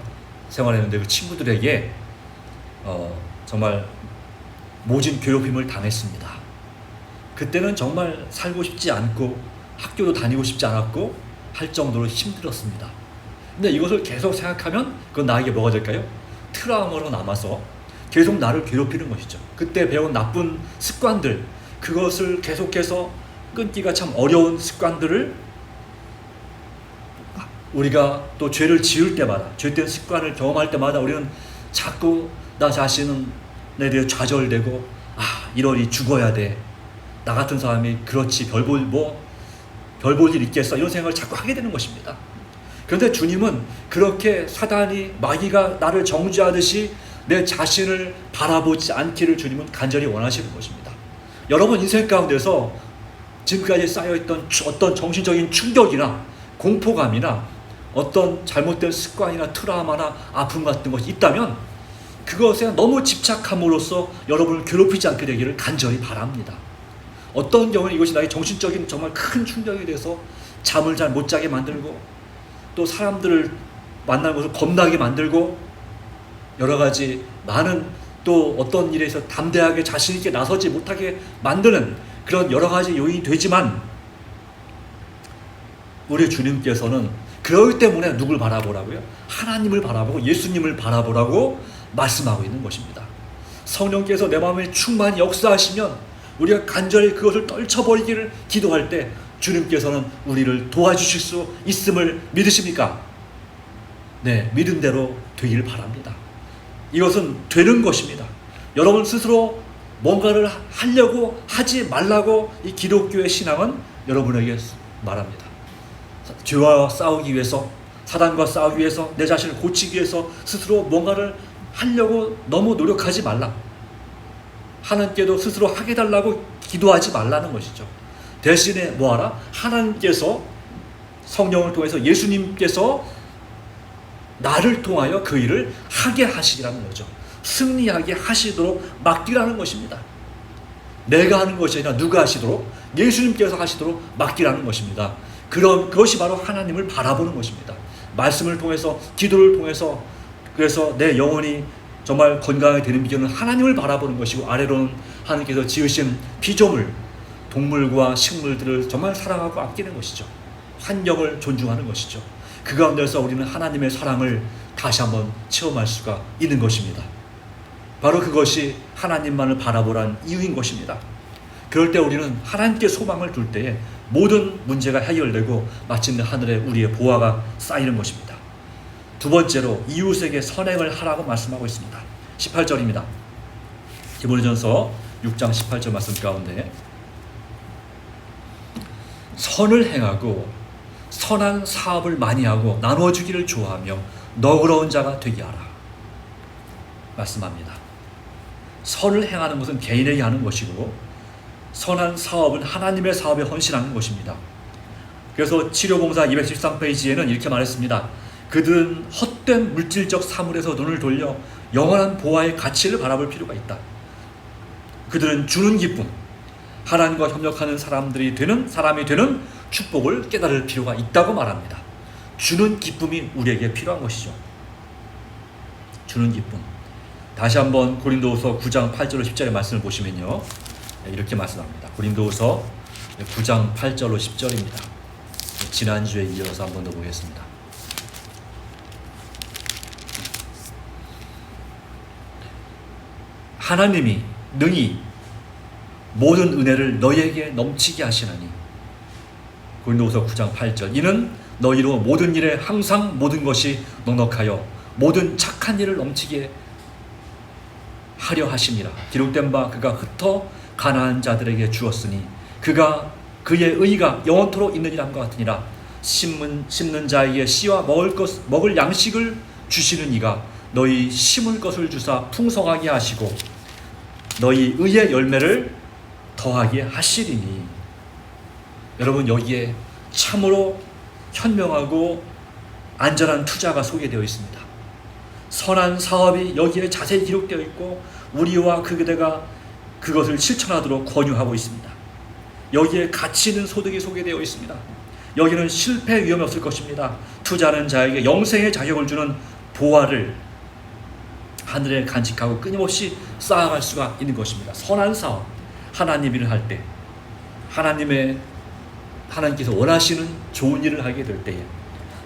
생활했는데 그 친구들에게 정말 모진 괴롭힘을 당했습니다. 그때는 정말 살고 싶지 않고 학교도 다니고 싶지 않았고 할 정도로 힘들었습니다. 근데 이것을 계속 생각하면 그건 나에게 뭐가 될까요? 트라우마로 남아서 계속 나를 괴롭히는 것이죠. 그때 배운 나쁜 습관들, 그것을 계속해서 끊기가 참 어려운 습관들을 우리가 또 죄를 지을 때마다, 죄된 습관을 경험할 때마다 우리는 자꾸 나 자신은 내 대해 좌절되고 이러니 죽어야 돼. 나 같은 사람이 그렇지 별 볼 일 있겠어 이런 생각을 자꾸 하게 되는 것입니다. 그런데 주님은 그렇게 사단이 마귀가 나를 정죄하듯이 내 자신을 바라보지 않기를 주님은 간절히 원하시는 것입니다. 여러분 인생 가운데서 지금까지 쌓여있던 어떤 정신적인 충격이나 공포감이나 어떤 잘못된 습관이나 트라우마나 아픔 같은 것이 있다면 그것에 너무 집착함으로써 여러분을 괴롭히지 않게 되기를 간절히 바랍니다. 어떤 경우는 이것이 나의 정신적인 정말 큰 충격이 돼서 잠을 잘 못 자게 만들고 또 사람들을 만나는 것을 겁나게 만들고 여러 가지 많은 또 어떤 일에서 담대하게 자신 있게 나서지 못하게 만드는 그런 여러 가지 요인이 되지만 우리 주님께서는 그러기 때문에 누굴 바라보라고요? 하나님을 바라보고 예수님을 바라보라고 말씀하고 있는 것입니다. 성령께서 내 마음에 충만히 역사하시면 우리가 간절히 그것을 떨쳐버리기를 기도할 때 주님께서는 우리를 도와주실 수 있음을 믿으십니까? 네, 믿은 대로 되기를 바랍니다. 이것은 되는 것입니다. 여러분 스스로 뭔가를 하려고 하지 말라고 이 기독교의 신앙은 여러분에게 말합니다. 죄와 싸우기 위해서, 사단과 싸우기 위해서, 내 자신을 고치기 위해서 스스로 뭔가를 하려고 너무 노력하지 말라. 하나님께도 스스로 하게 달라고 기도하지 말라는 것이죠. 대신에 뭐하라? 하나님께서 성령을 통해서 예수님께서 나를 통하여 그 일을 하게 하시라는 거죠. 승리하게 하시도록 맡기라는 것입니다. 내가 하는 것이 아니라 누가 하시도록? 예수님께서 하시도록 맡기라는 것입니다. 그것이 바로 하나님을 바라보는 것입니다. 말씀을 통해서, 기도를 통해서, 그래서 내 영혼이 정말 건강하게 되는 비결은 하나님을 바라보는 것이고, 아래로는 하나님께서 지으신 피조물, 동물과 식물들을 정말 사랑하고 아끼는 것이죠. 환경을 존중하는 것이죠. 그 가운데서 우리는 하나님의 사랑을 다시 한번 체험할 수가 있는 것입니다. 바로 그것이 하나님만을 바라보라는 이유인 것입니다. 그럴 때 우리는 하나님께 소망을 둘 때에 모든 문제가 해결되고 마침내 하늘에 우리의 보화가 쌓이는 것입니다. 두 번째로 이웃에게 선행을 하라고 말씀하고 있습니다. 18절입니다. 디모데전서 6장 18절 말씀 가운데 선을 행하고 선한 사업을 많이 하고 나눠주기를 좋아하며 너그러운 자가 되게 하라 말씀합니다. 선을 행하는 것은 개인에게 하는 것이고 선한 사업은 하나님의 사업에 헌신하는 것입니다. 그래서 치료봉사 213페이지에는 이렇게 말했습니다. 그들은 헛된 물질적 사물에서 눈을 돌려 영원한 보화의 가치를 바라볼 필요가 있다. 그들은 주는 기쁨, 하나님과 협력하는 사람이 되는 축복을 깨달을 필요가 있다고 말합니다. 주는 기쁨이 우리에게 필요한 것이죠. 주는 기쁨. 다시 한번 고린도후서 9장 8절로 10절의 말씀을 보시면요, 이렇게 말씀합니다. 고린도후서 9장 8절로 10절입니다. 지난주에 이어서 한번 더 보겠습니다. 하나님이 능히 모든 은혜를 너희에게 넘치게 하시나니, 고린도후서 9장 8절, 이는 너희로 모든 일에 항상 모든 것이 넉넉하여 모든 착한 일을 넘치게 하려 하심이라. 기록된 바 그가 흩어 가난한 자들에게 주었으니 그의 의가 영원토록 있는 이람과 같으니라. 심는 자에게 씨와 먹을 양식을 주시는 이가 너희 심을 것을 주사 풍성하게 하시고 너희 의의 열매를 더하게 하시리니. 여러분, 여기에 참으로 현명하고 안전한 투자가 소개되어 있습니다. 선한 사업이 여기에 자세히 기록되어 있고 우리와 그대가 그것을 실천하도록 권유하고 있습니다. 여기에 가치 있는 소득이 소개되어 있습니다. 여기는 실패 위험이 없을 것입니다. 투자하는 자에게 영생의 자격을 주는 보화를 하늘에 간직하고 끊임없이 쌓아갈 수가 있는 것입니다. 선한 사업, 하나님 일을 할 때, 하나님께서 원하시는 좋은 일을 하게 될 때에,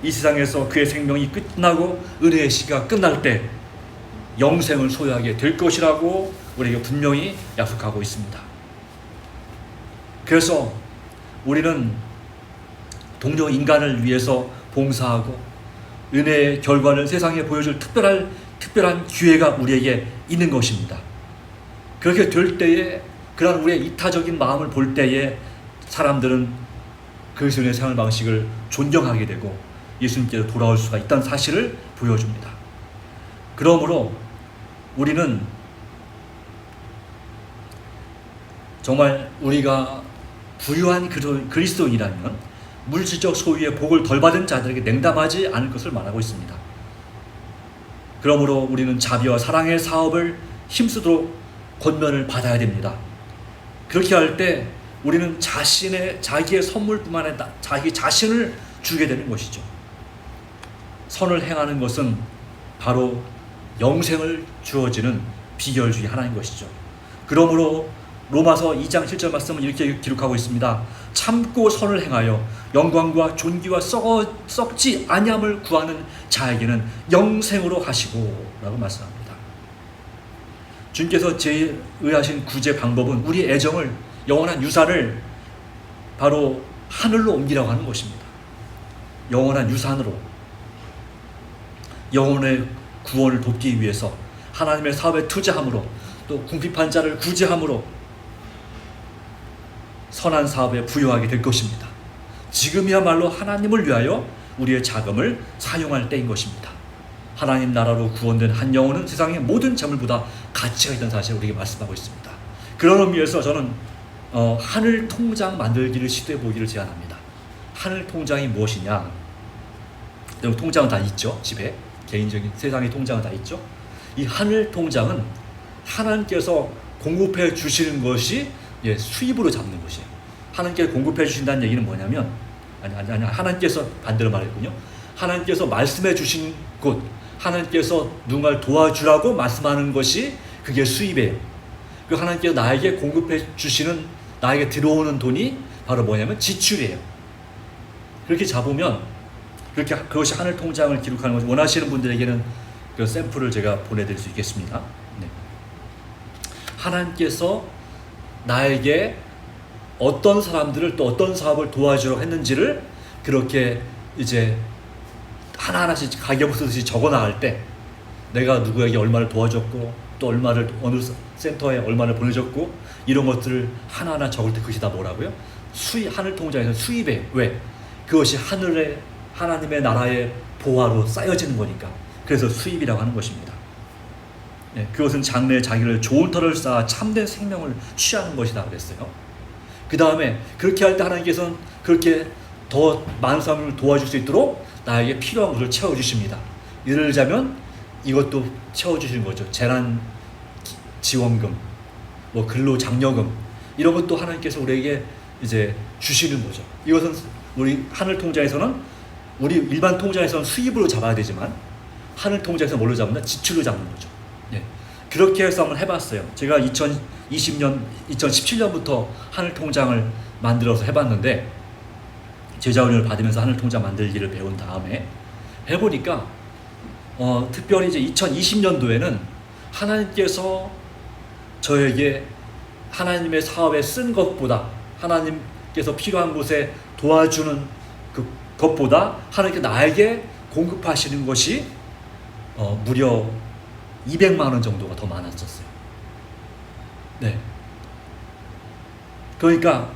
이 세상에서 그의 생명이 끝나고 은혜의 시가 끝날 때 영생을 소유하게 될 것이라고 우리에게 분명히 약속하고 있습니다. 그래서 우리는 동료 인간을 위해서 봉사하고 은혜의 결과를 세상에 보여줄 특별한 기회가 우리에게 있는 것입니다. 그렇게 될 때에, 그런 우리의 이타적인 마음을 볼 때에 사람들은 그리스도인의 생활 방식을 존경하게 되고 예수님께로 돌아올 수가 있다는 사실을 보여줍니다. 그러므로 우리는 정말 우리가 부유한 그리스도인이라면 물질적 소유의 복을 덜 받은 자들에게 냉담하지 않을 것을 말하고 있습니다. 그러므로 우리는 자비와 사랑의 사업을 힘쓰도록 권면을 받아야 됩니다. 그렇게 할 때 우리는 자기의 선물뿐만 아니라 자기 자신을 주게 되는 것이죠. 선을 행하는 것은 바로 영생을 주어지는 비결 중에 하나인 것이죠. 그러므로 로마서 2장 7절 말씀은 이렇게 기록하고 있습니다. 참고 선을 행하여 영광과 존귀와 썩지 아니함을 구하는 자에게는 영생으로 하시고 라고 말씀합니다. 주님께서 제의하신 구제 방법은 우리 애정을, 영원한 유산을 바로 하늘로 옮기라고 하는 것입니다. 영원한 유산으로, 영혼의 구원을 돕기 위해서 하나님의 사업에 투자함으로, 또 궁핍한 자를 구제함으로 선한 사업에 부여하게 될 것입니다. 지금이야말로 하나님을 위하여 우리의 자금을 사용할 때인 것입니다. 하나님 나라로 구원된 한 영혼은 세상의 모든 재물보다 가치가 있다는 사실을 우리에게 말씀하고 있습니다. 그런 의미에서 저는 하늘 통장 만들기를 시도해 보기를 제안합니다. 하늘 통장이 무엇이냐? 통장은 다 있죠. 집에 개인적인 세상의 통장은 다 있죠. 이 하늘 통장은 하나님께서 공급해 주시는 것이 수입으로 잡는 것이에요. 하나님께서 공급해 주신다는 얘기는 뭐냐면, 아니 하나님께서 반대로 말했군요. 하나님께서 말씀해 주신 곳, 하나님께서 누군가를 도와주라고 말씀하는 것이 그게 수입이에요. 그 하나님께서 나에게 공급해 주시는, 나에게 들어오는 돈이 바로 뭐냐면 지출이에요. 그렇게 잡으면 그것이 하늘 통장을 기록하는 것을 원하시는 분들에게는 그 샘플을 제가 보내드릴 수 있겠습니다. 네. 하나님께서 나에게 어떤 사람들을 또 어떤 사업을 도와주려고 했는지를 그렇게 이제 하나하나씩 가계부 쓰듯이 적어 나갈 때, 내가 누구에게 얼마를 도와줬고 또 얼마를 어느 센터에 얼마를 보내줬고 이런 것들을 하나하나 적을 때 그것이 다 뭐라고요? 하늘 통장에서 수입에 왜? 그것이 하나님의 나라의 보화로 쌓여지는 거니까. 그래서 수입이라고 하는 것입니다. 네, 그것은 장래에 자기를 좋은 터를 쌓아 참된 생명을 취하는 것이다 그랬어요. 그 다음에 그렇게 할 때 하나님께서는 그렇게 더 많은 사람을 도와줄 수 있도록 나에게 필요한 것을 채워주십니다. 예를 들자면 이것도 채워주시는 거죠. 재난 지원금, 뭐 근로장려금, 이런 것도 하나님께서 우리에게 이제 주시는 거죠. 이것은 우리 하늘 통장에서는, 우리 일반 통장에서는 수입으로 잡아야 되지만 하늘 통장에서 뭘로 잡는다? 지출로 잡는 거죠. 네. 그렇게 해서 한번 해봤어요. 제가 2017년부터 하늘 통장을 만들어서 해봤는데, 제자훈련을 받으면서 하늘 통장 만들기를 배운 다음에 해보니까 특별히 이제 2020년도에는 하나님께서 저에게 하나님의 사업에 쓴 것보다, 하나님께서 필요한 곳에 도와주는 그 것보다 하나님께 나에게 공급하시는 것이 무려 200만 원 정도가 더 많았었어요. 네. 그러니까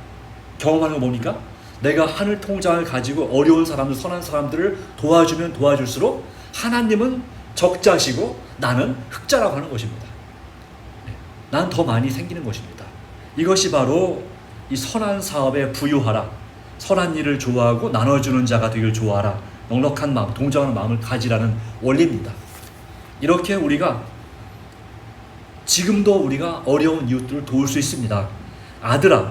경험하는 거 뭡니까? 내가 하늘 통장을 가지고 어려운 사람들, 선한 사람들을 도와주면 도와줄수록 하나님은 적자시고 나는 흑자라고 하는 것입니다. 네. 난 더 많이 생기는 것입니다. 이것이 바로 이 선한 사업에 부유하라, 선한 일을 좋아하고 나눠주는 자가 되길 좋아하라, 넉넉한 마음, 동정하는 마음을 가지라는 원리입니다. 이렇게 우리가 지금도 우리가 어려운 이웃들을 도울 수 있습니다. 아들아,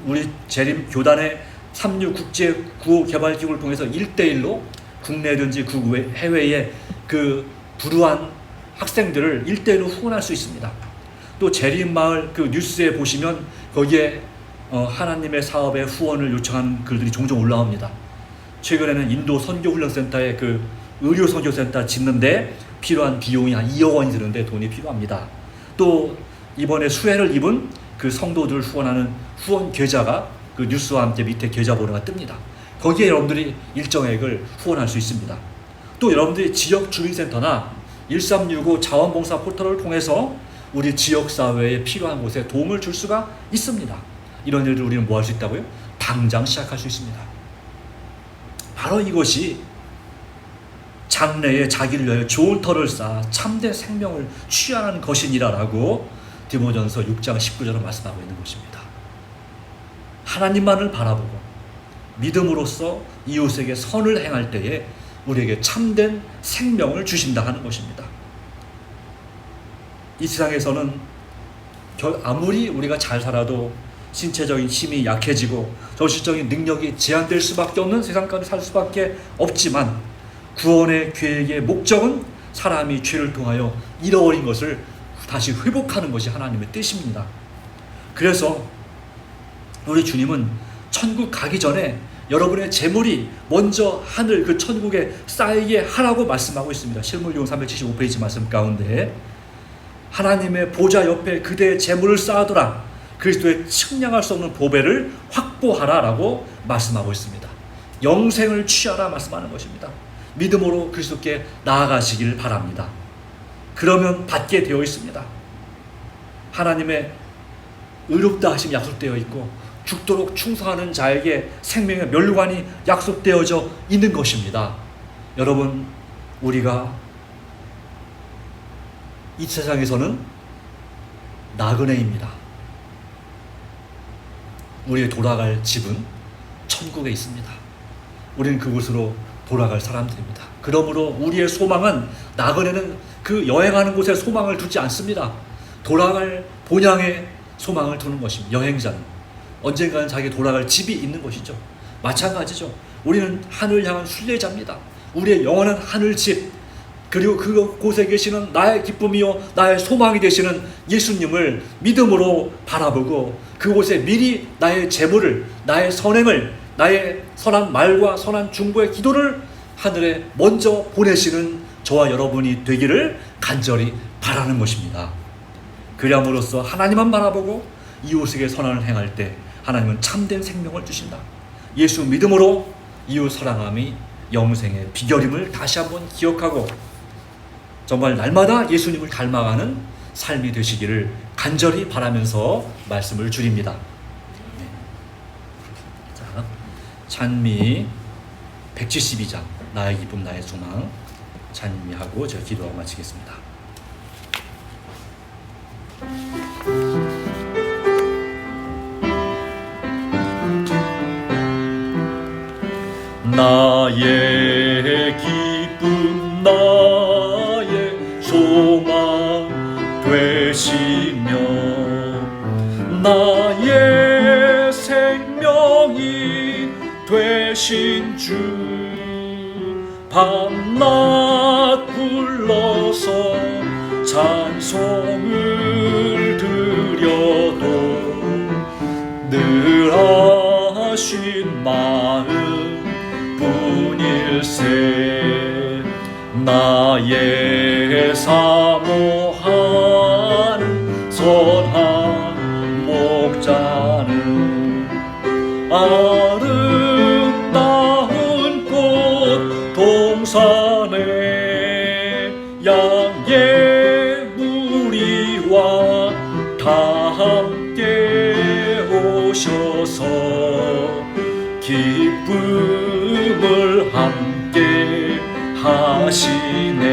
우리 재림 교단의 3류 국제 구호 개발 기구를 통해서 1대1로 국내든지 해외의 그 불우한 학생들을 1대1로 후원할 수 있습니다. 또 재림마을 그 뉴스에 보시면 거기에 하나님의 사업에 후원을 요청하는 글들이 종종 올라옵니다. 최근에는 인도 선교훈련센터에 그 의료 선교센터 짓는데 필요한 비용이 한 2억 원이 드는데 돈이 필요합니다. 또 이번에 수해를 입은 그 성도들을 후원하는 후원 계좌가 그 뉴스와 함께 밑에 계좌번호가 뜹니다. 거기에 여러분들이 일정액을 후원할 수 있습니다. 또 여러분들이 지역 주민센터나 1365 자원봉사 포털을 통해서 우리 지역사회에 필요한 곳에 도움을 줄 수가 있습니다. 이런 일을 우리는 뭐 할 수 있다고요? 당장 시작할 수 있습니다. 바로 이것이 장래에 자기를 위하여 좋은 터를 쌓아 참된 생명을 취하는 것이니라라고 디모전서 6장 19절을 말씀하고 있는 것입니다. 하나님만을 바라보고 믿음으로써 이웃에게 선을 행할 때에 우리에게 참된 생명을 주신다 하는 것입니다. 이 세상에서는 아무리 우리가 잘 살아도 신체적인 힘이 약해지고 정신적인 능력이 제한될 수밖에 없는 세상 가운데 살 수밖에 없지만, 구원의 계획의 목적은 사람이 죄를 통하여 잃어버린 것을 다시 회복하는 것이 하나님의 뜻입니다. 그래서 우리 주님은 천국 가기 전에 여러분의 재물이 먼저 하늘 그 천국에 쌓이게 하라고 말씀하고 있습니다. 실물용 375페이지 말씀 가운데 하나님의 보좌 옆에 그대의 재물을 쌓아두라, 그리스도의 측량할 수 없는 보배를 확보하라 라고 말씀하고 있습니다. 영생을 취하라 말씀하는 것입니다. 믿음으로 그리스도께 나아가시길 바랍니다. 그러면 받게 되어 있습니다. 하나님의 의롭다 하심 약속되어 있고 죽도록 충성하는 자에게 생명의 멸관이 약속되어져 있는 것입니다. 여러분, 우리가 이 세상에서는 나그네입니다. 우리의 돌아갈 집은 천국에 있습니다. 우리는 그곳으로 돌아갈 사람들입니다. 그러므로 우리의 소망은, 나그네는 그 여행하는 곳에 소망을 두지 않습니다. 돌아갈 본향에 소망을 두는 것입니다. 여행자는 언젠가는 자기 돌아갈 집이 있는 것이죠. 마찬가지죠. 우리는 하늘 향한 순례자입니다. 우리의 영원한 하늘집, 그리고 그곳에 계시는 나의 기쁨이요 나의 소망이 되시는 예수님을 믿음으로 바라보고 그곳에 미리 나의 재물을, 나의 선행을, 나의 선한 말과 선한 중보의 기도를 하늘에 먼저 보내시는 저와 여러분이 되기를 간절히 바라는 것입니다. 그리함으로써 하나님만 바라보고 이웃에게 선한을 행할 때 하나님은 참된 생명을 주신다. 예수 믿음으로 이웃 사랑함이 영생의 비결임을 다시 한번 기억하고 정말 날마다 예수님을 닮아가는 삶이 되시기를 간절히 바라면서 말씀을 드립니다. 찬미 172장 나의 기쁨 나의 소망 찬미하고 제가 기도하고 마치겠습니다. 나의 기쁨 나의 소망 되시며 나의 생명이 되신 주 밤낮 불러서 찬송을 드려도 늘 하신 마음 뿐일세 나의 사모하는 선한 목자는 아름다운 꽃 동산에 양의 무리와 다 함께 오셔서 기쁨을 함께 하시네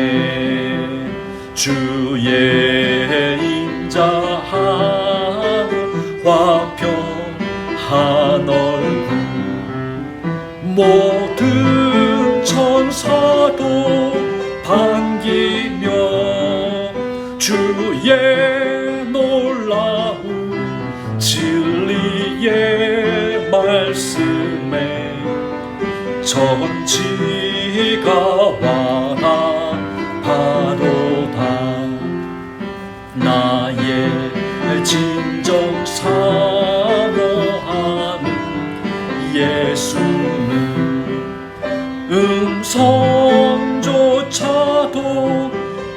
주의 인자하고 화평한 얼굴 모든 천사도 반기며 주의 놀라운 진리의 말씀에 전지가 완합하도다 나의 진정 사모하는 예수는 음성조차도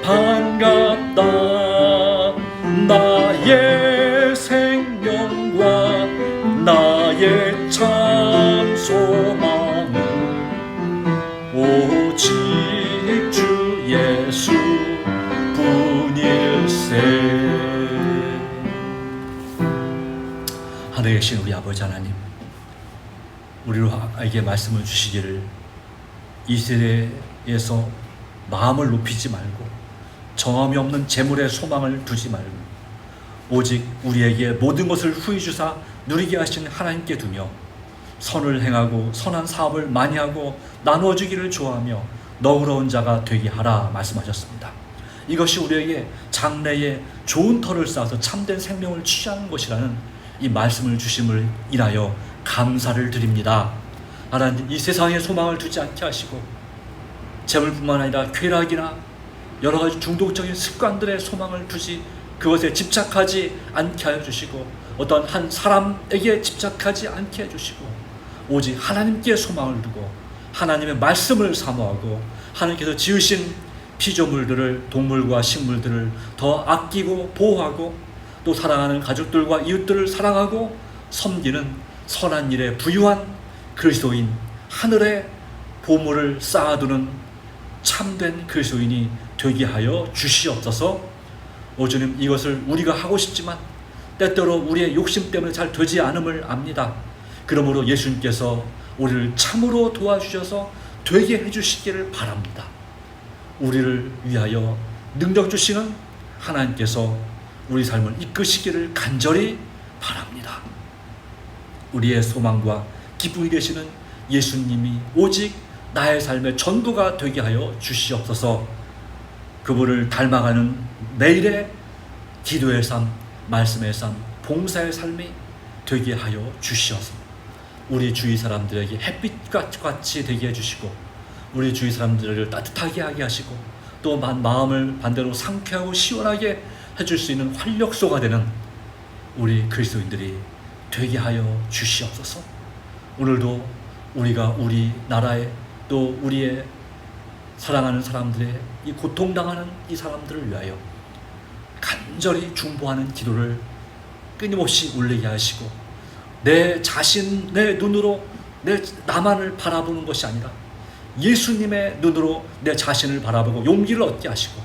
반갑다 나의 생명과 나의 참 소망은 오직 주 예수 뿐일세. 하늘에 계신 우리 아버지 하나님, 우리에게 말씀을 주시기를 이 세대에서 마음을 높이지 말고 정함이 없는 재물에 소망을 두지 말고 오직 우리에게 모든 것을 후히 주사 누리게 하신 하나님께 두며 선을 행하고 선한 사업을 많이 하고 나누어주기를 좋아하며 너그러운 자가 되게 하라 말씀하셨습니다. 이것이 우리에게 장래에 좋은 터를 쌓아서 참된 생명을 취하는 것이라는 이 말씀을 주심을 인하여 감사를 드립니다. 하나님, 이 세상에 소망을 두지 않게 하시고 재물뿐만 아니라 쾌락이나 여러 가지 중독적인 습관들의 소망을 두지 그것에 집착하지 않게 하여 주시고 어떤 한 사람에게 집착하지 않게 해주시고 오직 하나님께 소망을 두고 하나님의 말씀을 사모하고 하나님께서 지으신 피조물들을 동물과 식물들을 더 아끼고 보호하고 또 사랑하는 가족들과 이웃들을 사랑하고 섬기는 선한 일에 부유한 그리스도인 하늘에 보물을 쌓아두는 참된 그리스도인이 되게 하여 주시옵소서. 오 주님, 이것을 우리가 하고 싶지만 때때로 우리의 욕심 때문에 잘 되지 않음을 압니다. 그러므로 예수님께서 우리를 참으로 도와주셔서 되게 해주시기를 바랍니다. 우리를 위하여 능력 주시는 하나님께서 우리 삶을 이끄시기를 간절히 바랍니다. 우리의 소망과 기쁨이 되시는 예수님이 오직 나의 삶의 전부가 되게 하여 주시옵소서. 그분을 닮아가는 매일의 기도의 삶, 말씀의 삶, 봉사의 삶이 되게 하여 주시옵소서. 우리 주위 사람들에게 햇빛같이 되게 해주시고 우리 주위 사람들을 따뜻하게 하게 하시고 또 마음을 반대로 상쾌하고 시원하게 해줄 수 있는 활력소가 되는 우리 그리스도인들이 되게 하여 주시옵소서. 오늘도 우리가 우리 나라에 또 우리의 사랑하는 사람들의 이 고통당하는 이 사람들을 위하여 간절히 중보하는 기도를 끊임없이 올리게 하시고 내 자신, 내 눈으로 나만을 바라보는 것이 아니라 예수님의 눈으로 내 자신을 바라보고 용기를 얻게 하시고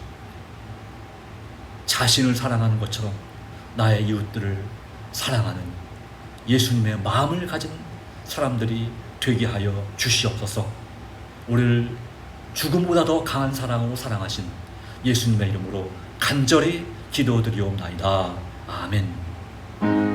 자신을 사랑하는 것처럼 나의 이웃들을 사랑하는 예수님의 마음을 가진 사람들이 되게 하여 주시옵소서. 우리를 죽음보다 더 강한 사랑으로 사랑하신 예수님의 이름으로 간절히 기도드리옵나이다. 아멘.